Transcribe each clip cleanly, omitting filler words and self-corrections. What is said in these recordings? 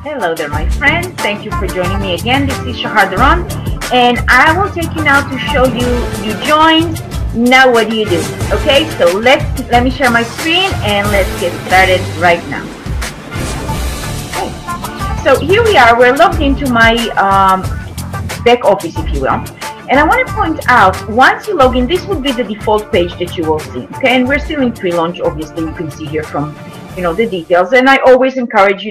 Hello there, my friends. Thank you for joining me again. This is Shahar Daran, and I will take you now to show you joined. Now what do you do? Okay, so let me share my screen and let's get started right now. Okay. So here we are. We're logged into my back office, if you will. And I want to point out, once you log in, this would be the default page that you will see. Okay, and we're still in pre-launch. Obviously, you can see here from the details. And I always encourage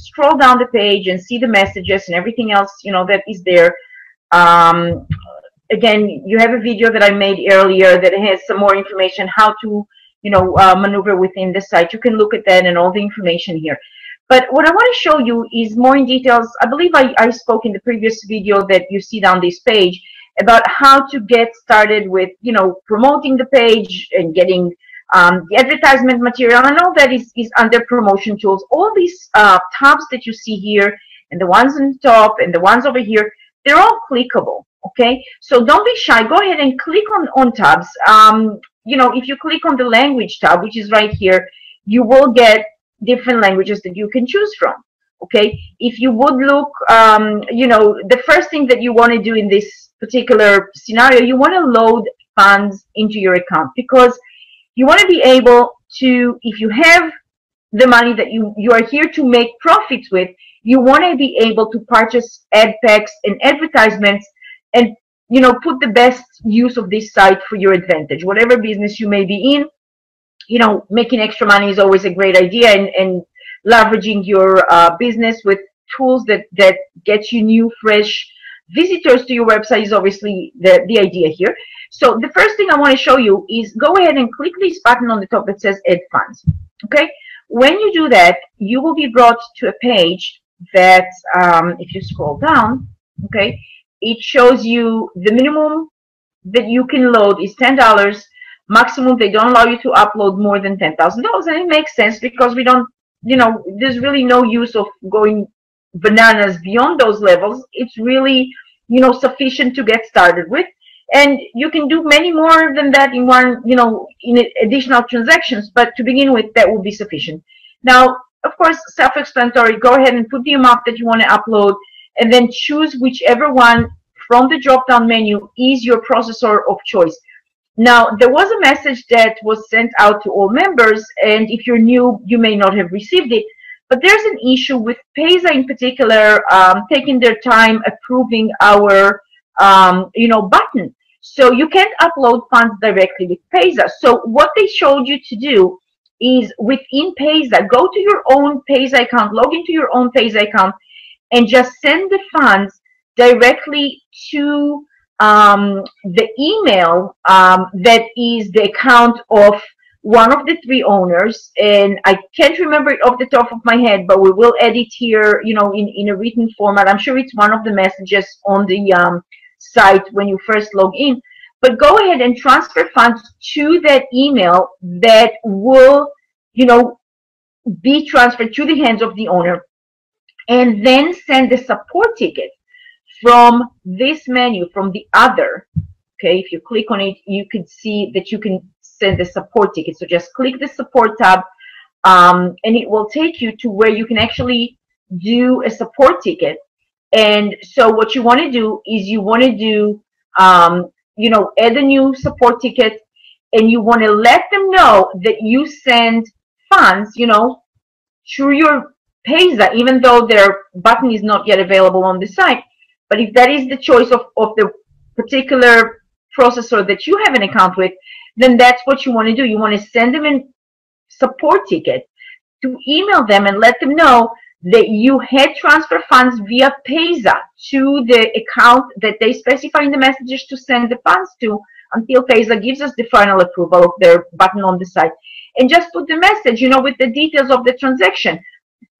scroll down the page and see the messages and everything else that is there. Again, you have a video that I made earlier that has some more information how to maneuver within the site. You can look at that and all the information here. But what I want to show you is more in details. I believe I spoke in the previous video that you see down this page about how to get started with promoting the page and getting the advertisement material, and all that is under promotion tools. All these tabs that you see here, and the ones on the top and the ones over here, they're all clickable. Okay, so don't be shy. Go ahead and click on tabs. If you click on the language tab, which is right here, you will get different languages that you can choose from. Okay, if you would look, the first thing that you want to do in this particular scenario, you want to load funds into your account, because you want to be able to, if you have the money that you are here to make profits with, you want to be able to purchase ad packs and advertisements and put the best use of this site for your advantage. Whatever business you may be in, making extra money is always a great idea, and leveraging your business with tools that get you new, fresh visitors to your website is obviously the idea here. So the first thing I want to show you is go ahead and click this button on the top that says Add Funds. Okay, when you do that, you will be brought to a page that, if you scroll down, okay, it shows you the minimum that you can load is $10. Maximum, they don't allow you to upload more than $10,000, and it makes sense because we don't, there's really no use of going bananas beyond those levels. It's really, sufficient to get started with. And you can do many more than that in one, in additional transactions. But to begin with, that will be sufficient. Now, of course, self-explanatory. Go ahead and put the amount that you want to upload, and then choose whichever one from the drop-down menu is your processor of choice. Now, there was a message that was sent out to all members, and if you're new, you may not have received it. But there's an issue with Payza in particular, taking their time approving our, button. So you can't upload funds directly with Payza. So what they showed you to do is within Payza, go to your own Payza account, log into your own Payza account, and just send the funds directly to the email that is the account of one of the three owners. And I can't remember it off the top of my head, but we will add it here, in a written format. I'm sure it's one of the messages on the site when you first log in. But go ahead and transfer funds to that email that will, be transferred to the hands of the owner, and then send the support ticket from this menu, from the other. Okay, if you click on it, you could see that you can send the support ticket. So just click the support tab, and it will take you to where you can actually do a support ticket. And so what you want to do is you want to do, add a new support ticket, and you want to let them know that you send funds, through your Payza, even though their button is not yet available on the site. But if that is the choice of the particular processor that you have an account with, then that's what you want to do. You want to send them a support ticket to email them and let them know that you had transfer funds via Payza to the account that they specify in the messages to send the funds to, until Payza gives us the final approval of their button on the site. And just put the message, with the details of the transaction.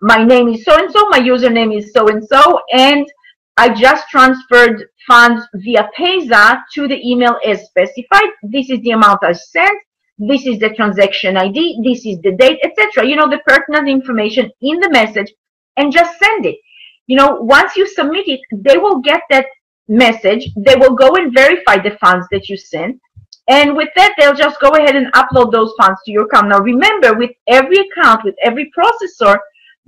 My name is so-and-so, my username is so-and-so, and I just transferred funds via Payza to the email as specified. This is the amount I sent. This is the transaction ID. This is the date, etc. The pertinent information in the message, and just send it. Once you submit it, they will get that message. They will go and verify the funds that you sent. And with that, they'll just go ahead and upload those funds to your account. Now, remember, with every account, with every processor,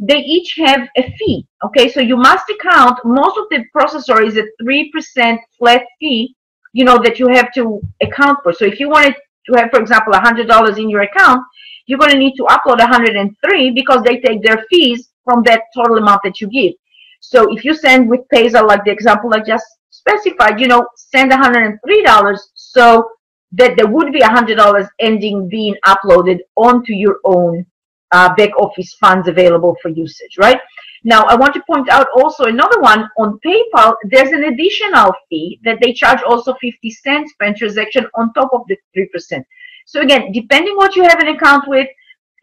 they each have a fee. Okay, so you must account, most of the processor is a 3% flat fee, you know, that you have to account for. So if you wanted to have, for example, $100 in your account, you're going to need to upload 103 because they take their fees from that total amount that you give. So if you send with PayPal, like the example I just specified, you know, send $103 so that there would be $100 ending being uploaded onto your own back office funds available for usage, right? Now, I want to point out also another one on PayPal. There's an additional fee that they charge also 50 cents per transaction on top of the 3%. So again, depending what you have an account with,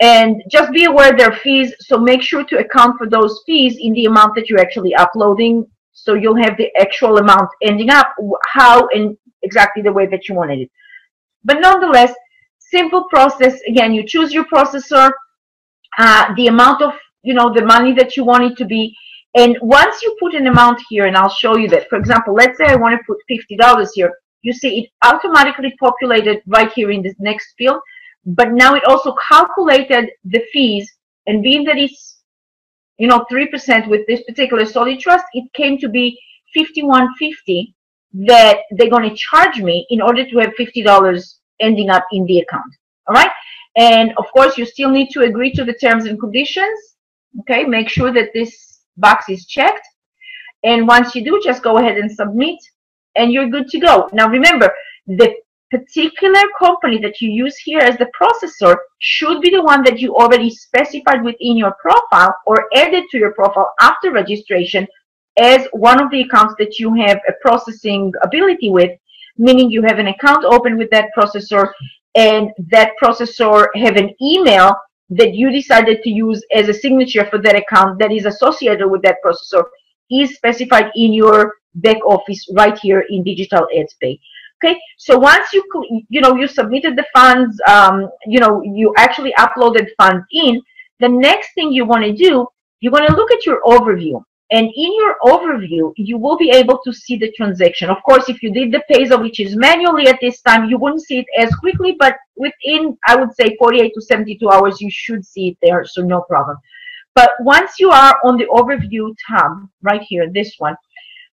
and just be aware there are fees. So make sure to account for those fees in the amount that you're actually uploading. So you'll have the actual amount ending up how and exactly the way that you wanted it. But nonetheless, simple process. Again, you choose your processor, the amount of, you know, the money that you want it to be. And once you put an amount here, and I'll show you that, for example, let's say I want to put $50 here, you see it automatically populated right here in this next field, but now it also calculated the fees, and being that it's, you know, 3% with this particular Solid Trust, it came to be $51.50 that they're going to charge me in order to have $50 ending up in the account. All right. And of course, you still need to agree to the terms and conditions. Okay. Make sure that this box is checked. And once you do, just go ahead and submit and you're good to go. Now, remember, the particular company that you use here as the processor should be the one that you already specified within your profile or added to your profile after registration as one of the accounts that you have a processing ability with, meaning you have an account open with that processor and that processor have an email that you decided to use as a signature for that account that is associated with that processor is specified in your back office right here in Digital Ads Pay. Okay, so once you submitted the funds, you actually uploaded funds in, the next thing you want to do, you want to look at your overview. And in your overview, you will be able to see the transaction. Of course, if you did the PayPal, which is manually at this time, you wouldn't see it as quickly, but within, I would say, 48 to 72 hours, you should see it there, so no problem. But once you are on the overview tab, right here, this one,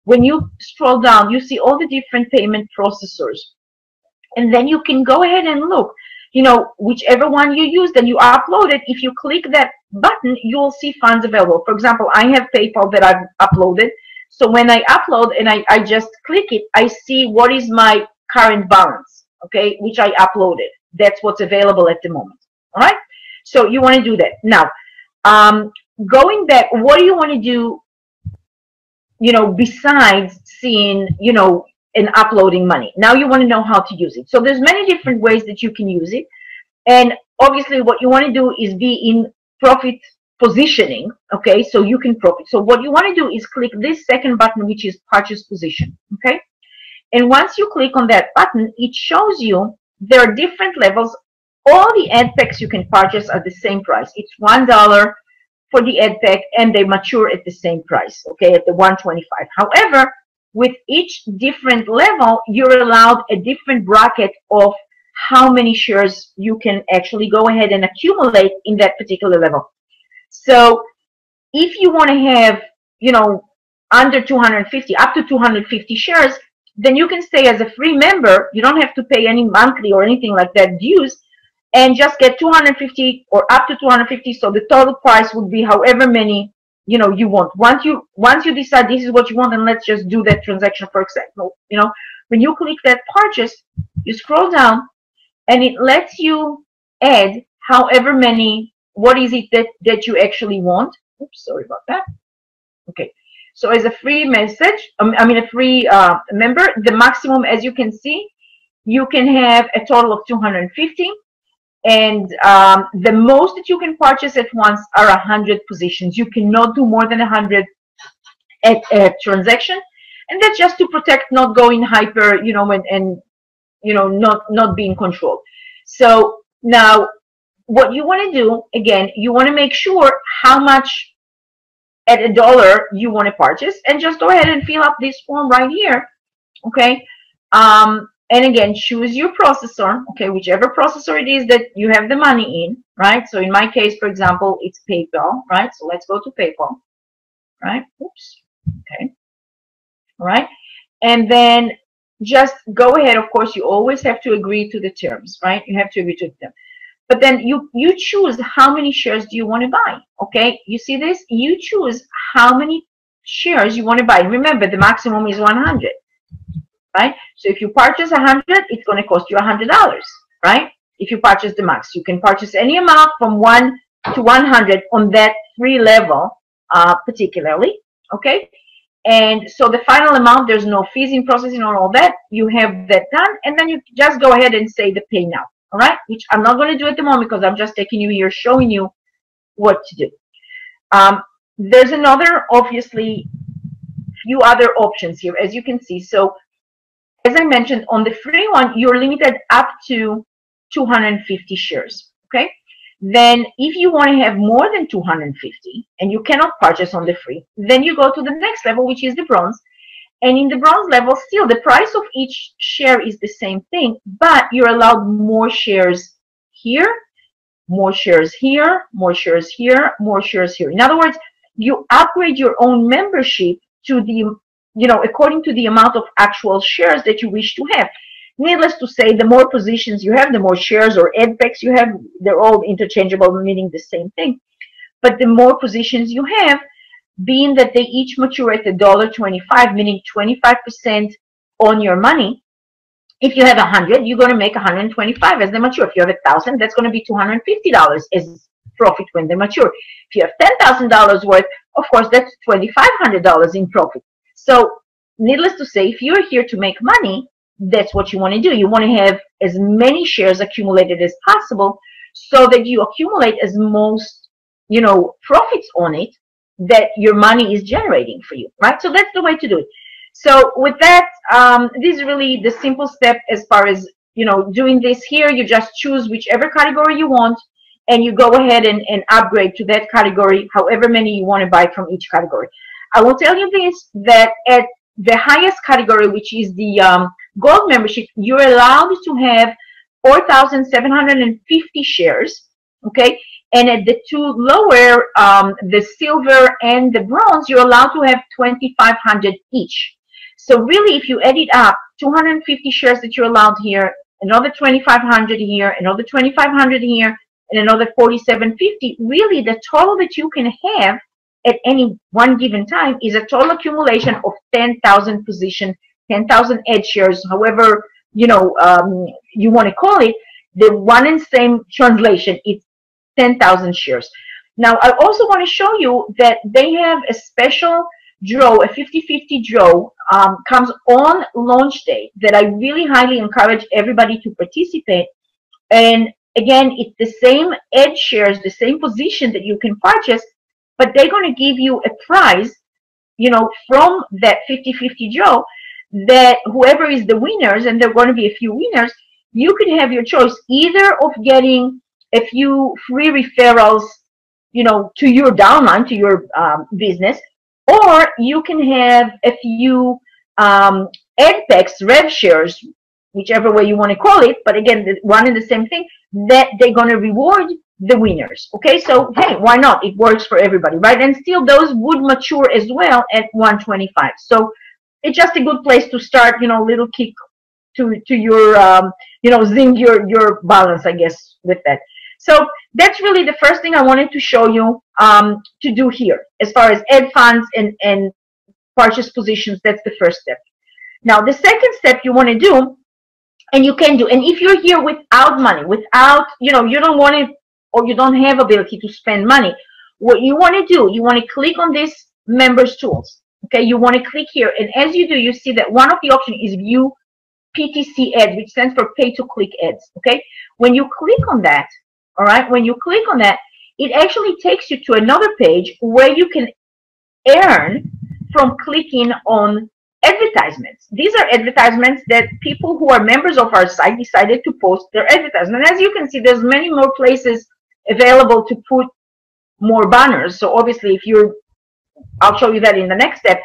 when you scroll down, you see all the different payment processors. And then you can go ahead and look, you know, whichever one you use, then you upload it. If you click that button, you'll see funds available. For example, I have PayPal that I've uploaded. So when I upload and I just click it, I see what is my current balance, okay, which I uploaded. That's what's available at the moment. All right. So you want to do that. Now, going back, what do you want to do, you know, besides seeing, you know, and uploading money? Now you want to know how to use it. So there's many different ways that you can use it. And obviously what you want to do is be in profit positioning. Okay, so you can profit. So what you want to do is click this second button, which is purchase position. Okay. And once you click on that button, it shows you there are different levels. All the ad packs you can purchase are the same price. It's $1 for the ad pack, and they mature at the same price, okay, at the 125. However, with each different level, you're allowed a different bracket of how many shares you can actually go ahead and accumulate in that particular level. So if you want to have, you know, under 250, up to 250 shares, then you can stay as a free member. You don't have to pay any monthly or anything like that dues, and just get 250 or up to 250. So the total price would be however many, you know, you want. Once you decide this is what you want, and let's just do that transaction, for example, you know, when you click that purchase, you scroll down and it lets you add however many, what is it that you actually want. Oops, sorry about that. Okay. So as a free message, a free member, the maximum, as you can see, you can have a total of 250. And the most that you can purchase at once are 100 positions. You cannot do more than 100 at a transaction. And that's just to protect not going hyper, you know, and you know, not being controlled. So now what you want to do, again, you want to make sure how much at $1 you want to purchase, and just go ahead and fill up this form right here. Okay. And again, choose your processor, okay, whichever processor it is that you have the money in. right? So in my case, for example, it's PayPal, right? So let's go to PayPal, right? Oops. Okay. All right. And then just go ahead. Of course, you always have to agree to the terms, right? You have to agree to them. But then you choose how many shares do you want to buy. Okay. You see this? You choose how many shares you want to buy. Remember, the maximum is 100, right? So if you purchase 100, it's going to cost you $100, right? If you purchase the max, you can purchase any amount from 1 to 100 on that free level, particularly. Okay. And so the final amount, there's no fees in processing or all that. You have that done, and then you just go ahead and say the pay now. All right, which I'm not going to do at the moment because I'm just taking you here, showing you what to do. There's another, obviously, few other options here, as you can see. So as I mentioned, on the free one, you're limited up to 250 shares. Okay. Then if you want to have more than 250 and you cannot purchase on the free, then you go to the next level, which is the bronze. And in the bronze level, still the price of each share is the same thing, but you're allowed more shares here, more shares here, more shares here, more shares here. In other words, you upgrade your own membership to the, according to the amount of actual shares that you wish to have. Needless to say, the more positions you have, the more shares or EDPECs you have. They're all interchangeable, meaning the same thing. But the more positions you have, being that they each mature at $1.25, meaning 25% on your money. If you have 100, you're going to make 125 as they mature. If you have 1,000, that's going to be $250 as profit when they mature. If you have $10,000 worth, of course, that's $2,500 in profit. So needless to say, if you're here to make money, that's what you want to do. You want to have as many shares accumulated as possible so that you accumulate as most, profits on it that your money is generating for you, right? So that's the way to do it. So with that, this is really the simple step as far as, doing this here. You just choose whichever category you want and you go ahead and upgrade to that category, however many you want to buy from each category. I will tell you this, that at the highest category, which is the gold membership, you're allowed to have 4,750 shares, okay? And at the two lower, the silver and the bronze, you're allowed to have 2,500 each. So really, if you add it up, 250 shares that you're allowed here, another 2,500 here, another 2,500 here, and another 4,750, really the total that you can have at any one given time is a total accumulation of 10,000 position, 10,000 edge shares, however, you want to call it. The one and same translation, it's 10,000 shares. Now, I also want to show you that they have a special draw, a 50-50 draw, comes on launch day that I really highly encourage everybody to participate. And again, it's the same edge shares, the same position that you can purchase, but they're going to give you a prize, from that 50-50 draw, that whoever is the winners, and there are going to be a few winners, you can have your choice either of getting a few free referrals, to your downline, to your business, or you can have a few EDPECs, rev shares, whichever way you want to call it, but again, one and the same thing, that they're going to reward the winners. Okay, so hey, why not? It works for everybody, right? And still, those would mature as well at 125. So it's just a good place to start, little kick to your, zing your balance, I guess, with that. So that's really the first thing I wanted to show you to do here, as far as add funds and purchase positions. That's the first step. Now, the second step you want to do, and you can do, and if you're here without money, without, you don't want it, or you don't have ability to spend money, what you want to do, you want to click on this members tools. Okay, you want to click here, and as you do, you see that one of the options is view PTC ads, which stands for pay to click ads. Okay, when you click on that, all right, when you click on that, it actually takes you to another page where you can earn from clicking on advertisements. These are advertisements that people who are members of our site decided to post their advertisement. As you can see, there's many more places available to put more banners. So obviously, if you're, I'll show you that in the next step,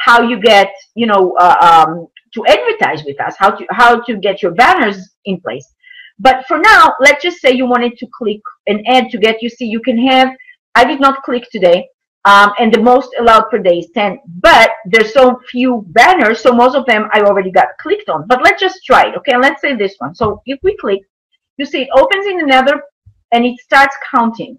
how you get, to advertise with us, how to get your banners in place. But for now, let's just say you wanted to click an ad to get, you see, you can have, I did not click today, and the most allowed per day is 10, but there's so few banners, so most of them I already got clicked on. But let's just try it, okay? Let's say this one. So if we click, you see it opens in another, and it starts counting,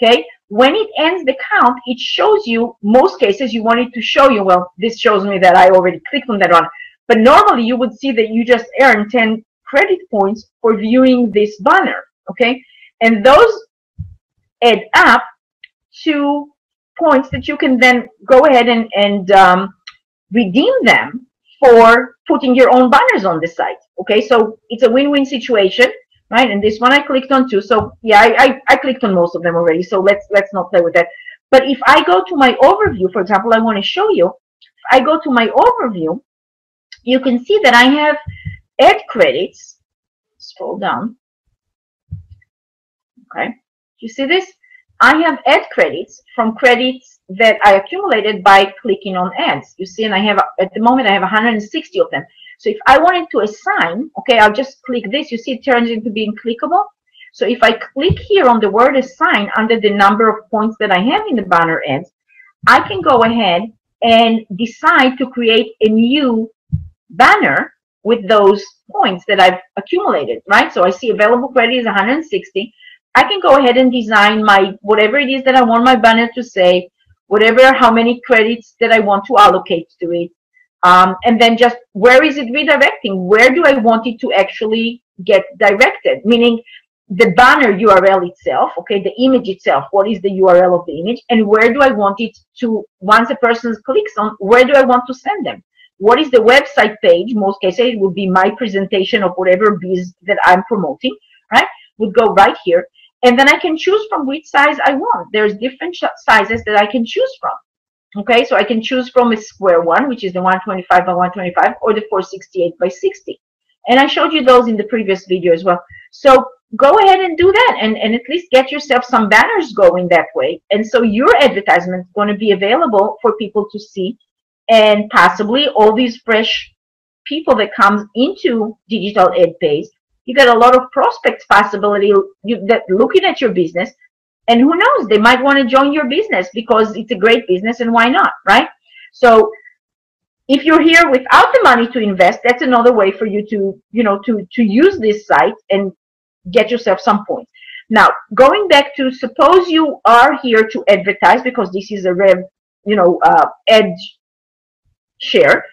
okay? When it ends the count, it shows you, most cases you want it to show you, well, this shows me that I already clicked on that one. But normally you would see that you just earned 10 credit points for viewing this banner, okay? And those add up to points that you can then go ahead and redeem them for putting your own banners on the site, okay? So it's a win-win situation, right? And this one I clicked on too. So yeah, I clicked on most of them already, so let's not play with that. But if I go to my overview, for example, I want to show you, if I go to my overview, you can see that I have ad credits. Scroll down. Okay, you see this? I have ad credits from credits that I accumulated by clicking on ads. You see, and I have, at the moment, I have 160 of them. So if I wanted to assign, okay, I'll just click this. You see, it turns into being clickable. So if I click here on the word assign under the number of points that I have in the banner ads, I can go ahead and decide to create a new banner with those points that I've accumulated, right? So I see available credit is 160. I can go ahead and design my, whatever it is that I want my banner to say, whatever, how many credits that I want to allocate to it. And then just, where is it redirecting? Where do I want it to actually get directed? Meaning the banner URL itself, okay, the image itself, what is the URL of the image? And where do I want it to, once a person clicks on, where do I want to send them? What is the website page? Most cases, it would be my presentation of whatever biz that I'm promoting, right? Would go right here. And then I can choose from which size I want. There's different sizes that I can choose from. Okay, so I can choose from a square one, which is the 125 by 125, or the 468 by 60. And I showed you those in the previous video as well. So go ahead and do that, and at least get yourself some banners going that way. And so your advertisement is going to be available for people to see, and possibly all these fresh people that comes into digital ad pays. You got a lot of prospects possibility that looking at your business, and who knows, they might want to join your business because it's a great business, and why not, right? So if you're here without the money to invest, that's another way for you to, you know, to use this site and get yourself some points. Now, going back to, suppose you are here to advertise, because this is a rev, you know, ad share,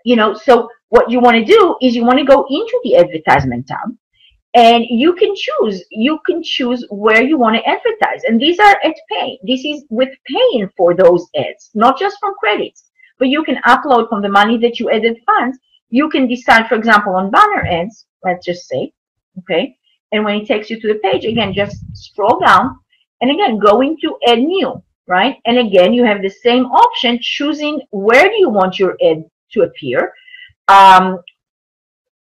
you know, so what you want to do is you want to go into the advertisement tab, and you can choose where you want to advertise. And these are at pay. This is with paying for those ads, not just from credits, but you can upload from the money that you added funds. You can decide, for example, on banner ads, let's just say, okay, and when it takes you to the page, again, just scroll down, and again, go into add new, right? And again, you have the same option, choosing where do you want your ad to appear.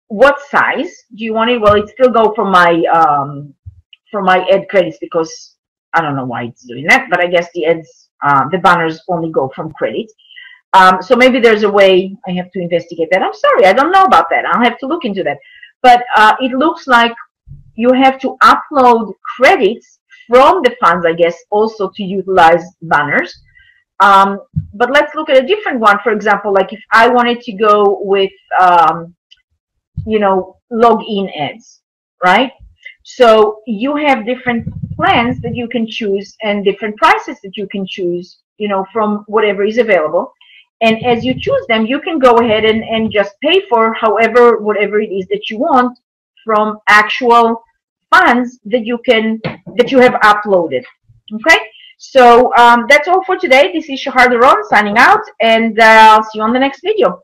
What size do you want it? Well, it still go from my ad credits, because I don't know why it's doing that, but I guess the ads, the banners only go from credits. So maybe there's a way. I have to investigate that. I'm sorry, I don't know about that. I'll have to look into that. But it looks like you have to upload credits from the funds, I guess, also to utilize banners. But let's look at a different one. For example, like if I wanted to go with, you know, login ads, right? So you have different plans that you can choose and different prices that you can choose, you know, from whatever is available. And as you choose them, you can go ahead and just pay for however, whatever it is that you want from actual funds that you have uploaded. Okay, so that's all for today. This is Shahar Doron signing out, and I'll see you on the next video.